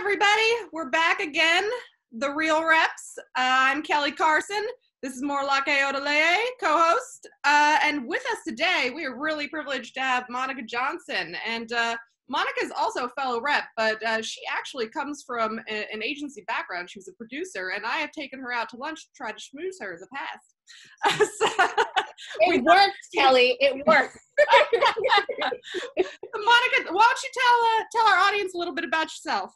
everybody. We're back again, the Real Reps. I'm Kelly Carson. This is Morlake Odeleye, co-host. And with us today, we are really privileged to have Monica Johnson. And Monica is also a fellow rep, but she actually comes from an agency background. She was a producer, and I have taken her out to lunch to try to schmooze her in the past. It worked, Kelly. It worked. Monica, why don't you tell our audience a little bit about yourself?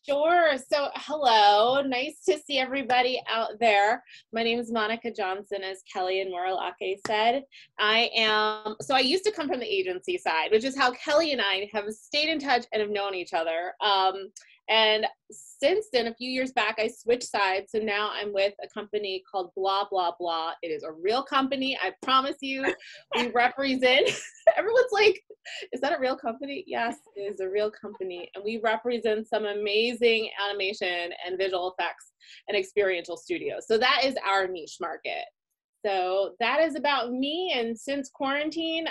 Sure. So, hello. Nice to see everybody out there. My name is Monica Johnson, as Kelly and Morlake said. I used to come from the agency side, which is how Kelly and I have stayed in touch and have known each other. And since then, a few years back, I switched sides. So now I'm with a company called Blah, Blah, Blah. It is a real company. I promise you. We represent, everyone's like, is that a real company? Yes, it is a real company. And we represent some amazing animation and visual effects and experiential studios. So that is our niche market. So that is about me. And since quarantine,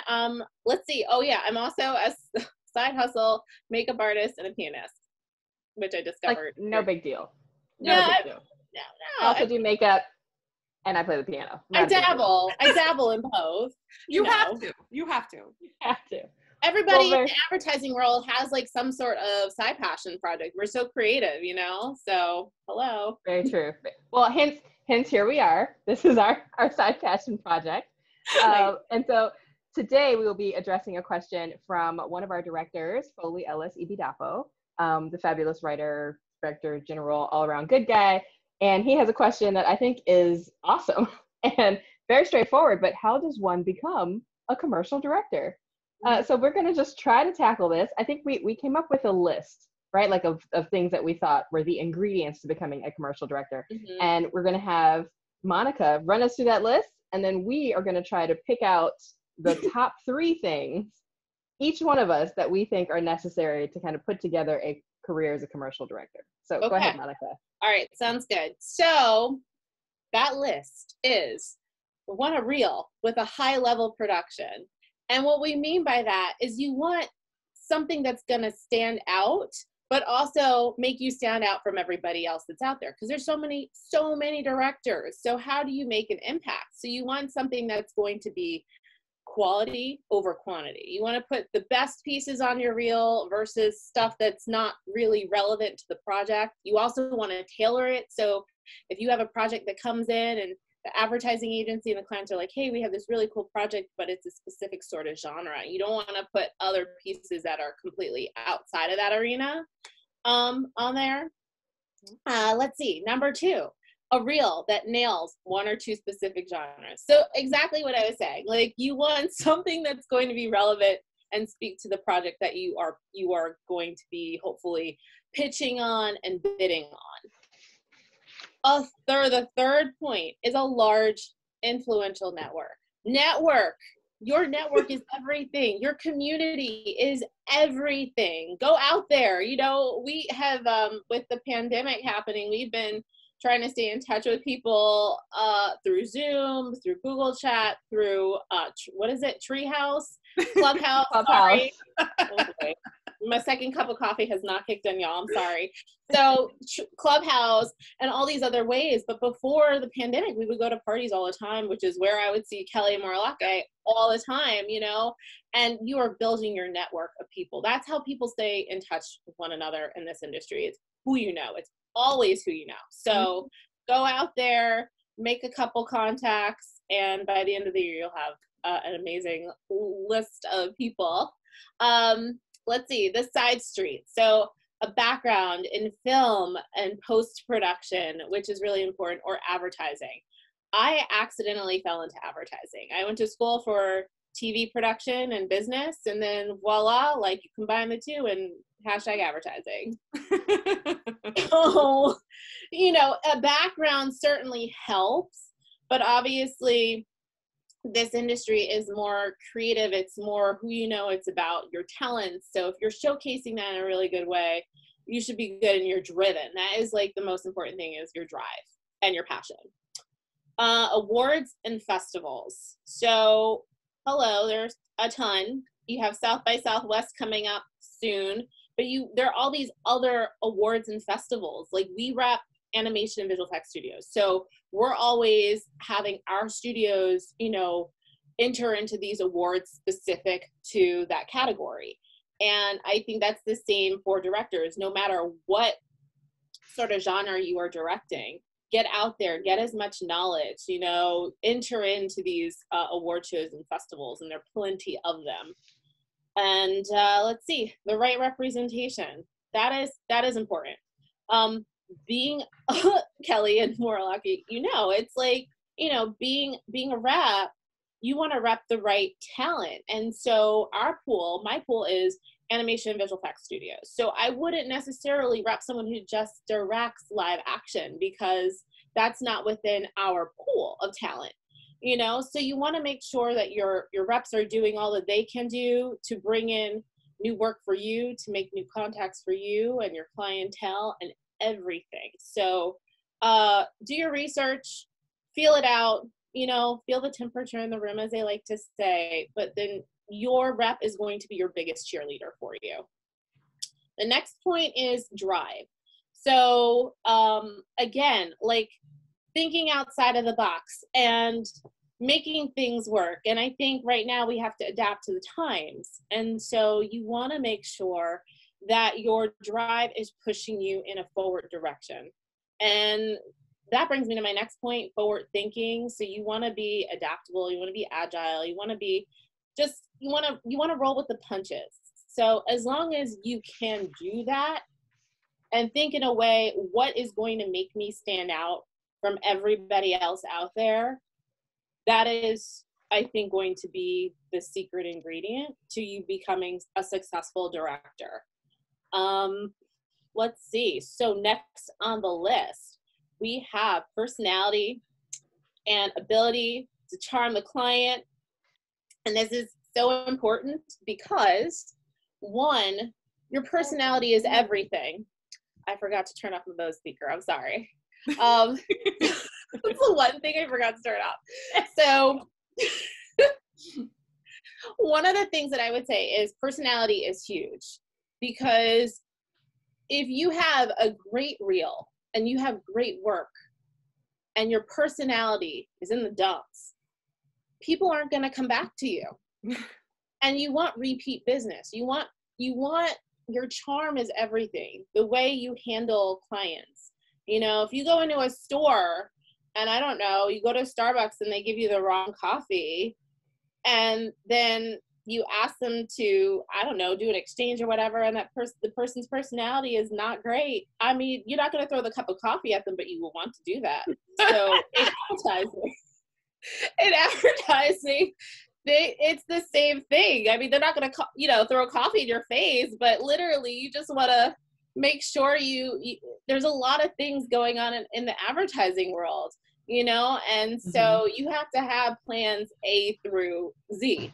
let's see. Oh yeah, I'm also a side hustle makeup artist and a pianist, which I discovered. Like, no big deal. No, No. I also do makeup and I play the piano. I dabble in both. You have to. You have to. Everybody in the advertising world has like some sort of side passion project. We're so creative, so hello. Very true. Well, hence here we are. This is our side passion project. And so today we will be addressing a question from one of our directors, Foley Ellis Ibidapo, the fabulous writer, director, general, all-around good guy. And he has a question that I think is awesome and very straightforward, but how does one become a commercial director? So we're going to just try to tackle this. I think we came up with a list, right? Like of things that we thought were the ingredients to becoming a commercial director. Mm-hmm. And we're going to have Monica run us through that list. And then we are going to try to pick out the top 3 things, each one of us, that we think are necessary to kind of put together a career as a commercial director. So Go ahead, Monica. All right. Sounds good. So that list is, we want a reel with a high level production. And what we mean by that is you want something that's going to stand out, but also make you stand out from everybody else that's out there. Because there's so many directors. So how do you make an impact? So you want something that's going to be quality over quantity. You want to put the best pieces on your reel versus stuff that's not really relevant to the project. You also want to tailor it. So if you have a project that comes in and the advertising agency and the clients are like, hey, we have this really cool project, but it's a specific sort of genre. You don't want to put other pieces that are completely outside of that arena on there. Let's see. Number 2, a reel that nails 1 or 2 specific genres. So exactly what I was saying, like you want something that's going to be relevant and speak to the project that you are going to be hopefully pitching on and bidding on. The third point is a large influential network. Your network is everything. Your community is everything. Go out there. We have, with the pandemic happening, we've been trying to stay in touch with people through Zoom, through Google Chat, through, Treehouse, Clubhouse. Sorry. Okay. My second cup of coffee has not kicked in, y'all. I'm sorry. So Clubhouse and all these other ways. But before the pandemic, we would go to parties all the time, which is where I would see Kelly and Morlake all the time, and you are building your network of people. That's how people stay in touch with one another in this industry. It's who you know. It's always who you know. So go out there, make a couple contacts, and by the end of the year, you'll have an amazing list of people. Let's see, the side street. So a background in film and post-production, which is really important, or advertising. I accidentally fell into advertising. I went to school for TV production and business, and then voila, like you combine the two and #advertising. So, a background certainly helps, but obviously this industry is more creative. It's more who you know, it's about your talents. So if you're showcasing that in a really good way, you should be good and you're driven. That is like the most important thing, is your drive and your passion. Awards and festivals. So hello, there's a ton. You have South by Southwest coming up soon. but there are all these other awards and festivals. Like we rep animation and visual effects studios. So we're always having our studios, you know, enter into these awards specific to that category. And I think that's the same for directors. No matter what sort of genre you are directing, get out there, get as much knowledge, you know, enter into these award shows and festivals, and there are plenty of them. And let's see, the right representation, that is important. Being Kelly and Moralaki, you know, it's like, you know, being a rep, you want to rep the right talent. And so my pool is animation and visual effects studios. So I wouldn't necessarily rep someone who just directs live action, because that's not within our pool of talent, you know? So you want to make sure that your reps are doing all that they can do to bring in new work for you, to make new contacts for you and your clientele and everything. So do your research, feel it out, you know, feel the temperature in the room, as they like to say, but then your rep is going to be your biggest cheerleader for you. The next point is drive. So again, like thinking outside of the box and making things work. And I think right now we have to adapt to the times. And so you want to make sure that your drive is pushing you in a forward direction. And that brings me to my next point, forward thinking. So you want to be adaptable, you want to be agile, you want to be you want to roll with the punches. So as long as you can do that and think in a way, what is going to make me stand out from everybody else out there? That is, I think, going to be the secret ingredient to you becoming a successful director. Let's see. So next on the list, we have personality and ability to charm the client. And this is so important because, one, your personality is everything. I forgot to turn off the Bose speaker. I'm sorry. That's the one thing I forgot to turn off. So one of the things that I would say is personality is huge, because if you have a great reel and you have great work and your personality is in the dumps, people aren't going to come back to you. And you want repeat business. You want your charm is everything. The way you handle clients. You know, if you go into a store and I don't know, you go to Starbucks and they give you the wrong coffee, and then you ask them to, I don't know, do an exchange or whatever, and the person's personality is not great. I mean, you're not going to throw the cup of coffee at them, but you will want to do that. So in advertising, it's the same thing. I mean, they're not going to, throw coffee in your face, but literally you just want to make sure there's a lot of things going on in the advertising world, and so you have to have plans A through Z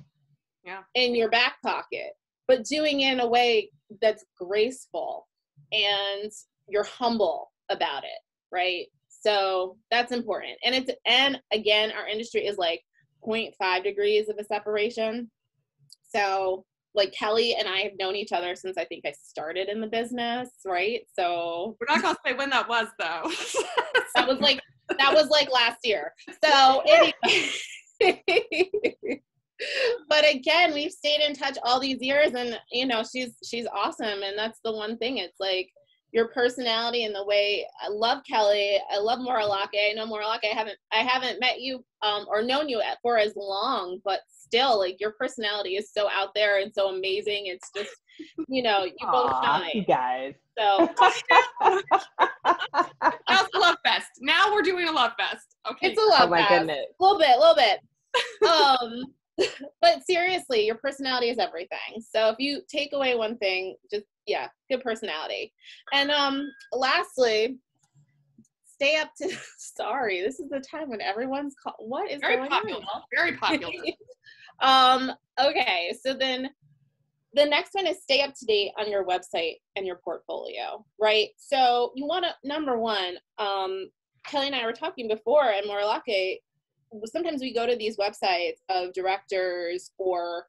in your back pocket, but doing it in a way that's graceful and you're humble about it, right? So that's important. And again, our industry is like 0.5 degrees of a separation. So like Kelly and I have known each other since I think I started in the business, right? So we're not gonna say when that was, though. that was like last year. So anyway. But again, we've stayed in touch all these years, and she's awesome. And that's the one thing. It's like your personality and the way. I love Kelly. I love Moralaki. I know Moralaki. I haven't met you or known you for as long, but still, like, your personality is so out there and so amazing. It's just, you both shine. You guys. So that's a love fest. Now we're doing a love fest. Okay. It's a love my fest. Goodness. A little bit. But seriously, your personality is everything. So if you take away one thing, just, good personality. And lastly, stay up to, sorry, this is the time when everyone's what is very going popular. on? Very popular. Okay, so then the next one is stay up to date on your website and your portfolio, right? So you want to, number one, Kelly and I were talking before, and Moralaki, sometimes we go to these websites of directors or,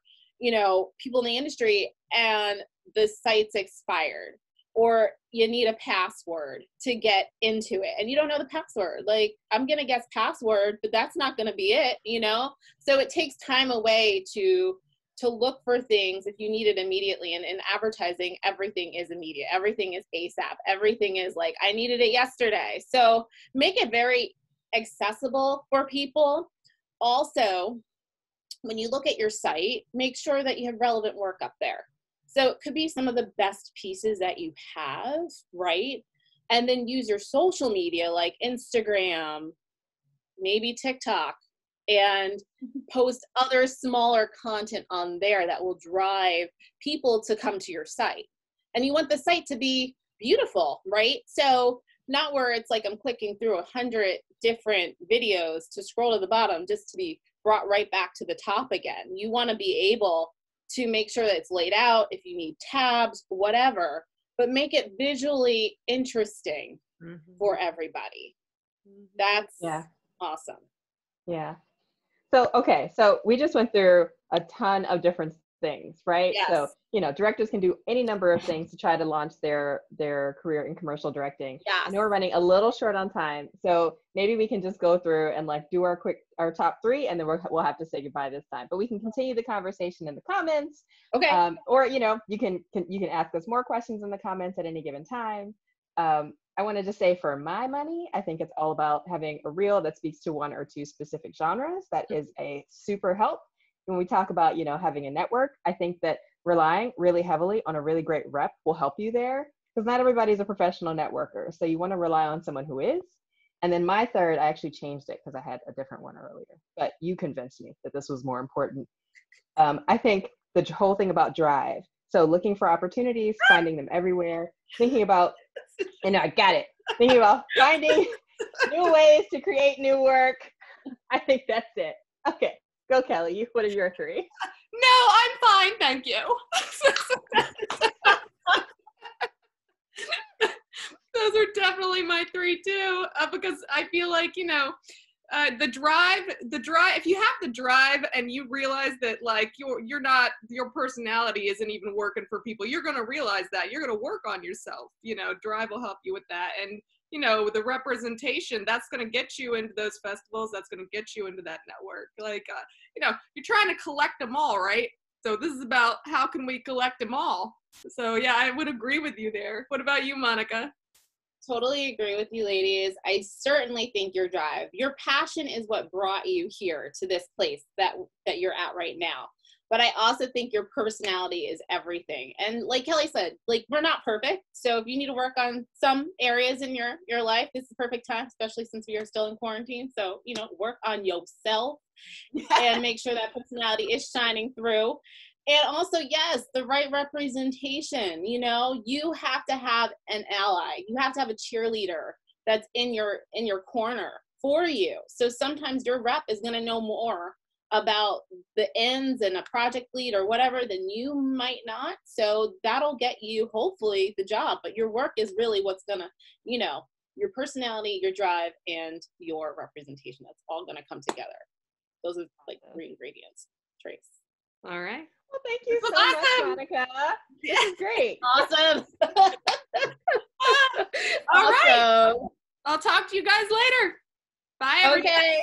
people in the industry, and the site's expired, or you need a password to get into it and you don't know the password. Like, I'm going to guess password, but that's not going to be it, you know? So it takes time away to look for things if you need it immediately. And in advertising, everything is immediate. Everything is ASAP. Everything is like, I needed it yesterday. So make it very accessible for people. Also, when you look at your site, make sure that you have relevant work up there. So it could be some of the best pieces that you have, right? And then use your social media like Instagram, maybe TikTok, and post other smaller content on there that will drive people to come to your site. And you want the site to be beautiful, right? So not where it's like I'm clicking through 100 different videos to scroll to the bottom just to be brought right back to the top again. You want to be able to make sure that it's laid out, if you need tabs, whatever, but make it visually interesting for everybody. That's awesome. Yeah. So, okay. So we just went through a ton of different things, right? Yes. So, you know, directors can do any number of things to try to launch their career in commercial directing. Yes. I know we're running a little short on time, so maybe we can just go through and like do our top 3, and then we'll have to say goodbye this time. But we can continue the conversation in the comments. Okay. Or, you know, you can ask us more questions in the comments at any given time. I wanted to say, for my money, I think it's all about having a reel that speaks to 1 or 2 specific genres. That is a super help. When we talk about, you know, having a network, I think that relying really heavily on a really great rep will help you there, because not everybody's a professional networker. So you want to rely on someone who is. And then my third, I actually changed it because I had a different one earlier, but you convinced me that this was more important. I think the whole thing about drive. So looking for opportunities, finding them everywhere, thinking about, and I got it, thinking about finding new ways to create new work. I think that's it. Okay, go Kelly. What are your 3? No, I'm fine, thank you. Those are definitely my 3 too, because I feel like, you know, the drive, if you have the drive and you realize that like your personality isn't even working for people, you're going to realize that. You're going to work on yourself. You know, drive will help you with that. And, you know, the representation, that's going to get you into those festivals. That's going to get you into that network. Like, you know, you're trying to collect them all, right? So this is about how can we collect them all. So yeah, I would agree with you there. What about you, Monica? Totally agree with you, ladies. I certainly think your drive, your passion is what brought you here to this place that you're at right now. But I also think your personality is everything. And like Kelly said, like, we're not perfect. So if you need to work on some areas in your life, this is the perfect time, especially since we are still in quarantine. So, you know, work on yourself and make sure that personality is shining through. And also, yes, the right representation. You know, you have to have an ally. You have to have a cheerleader that's in your corner for you. So sometimes your rep is going to know more about the ends and a project lead or whatever than you might not. So that'll get you, hopefully, the job. But your work is really what's going to, you know, your personality, your drive, and your representation. That's all going to come together. Those are like 3 ingredients, Trace. All right. Well, thank you so much, Monica. This is great. Awesome. All right. I'll talk to you guys later. Bye, everybody. Okay.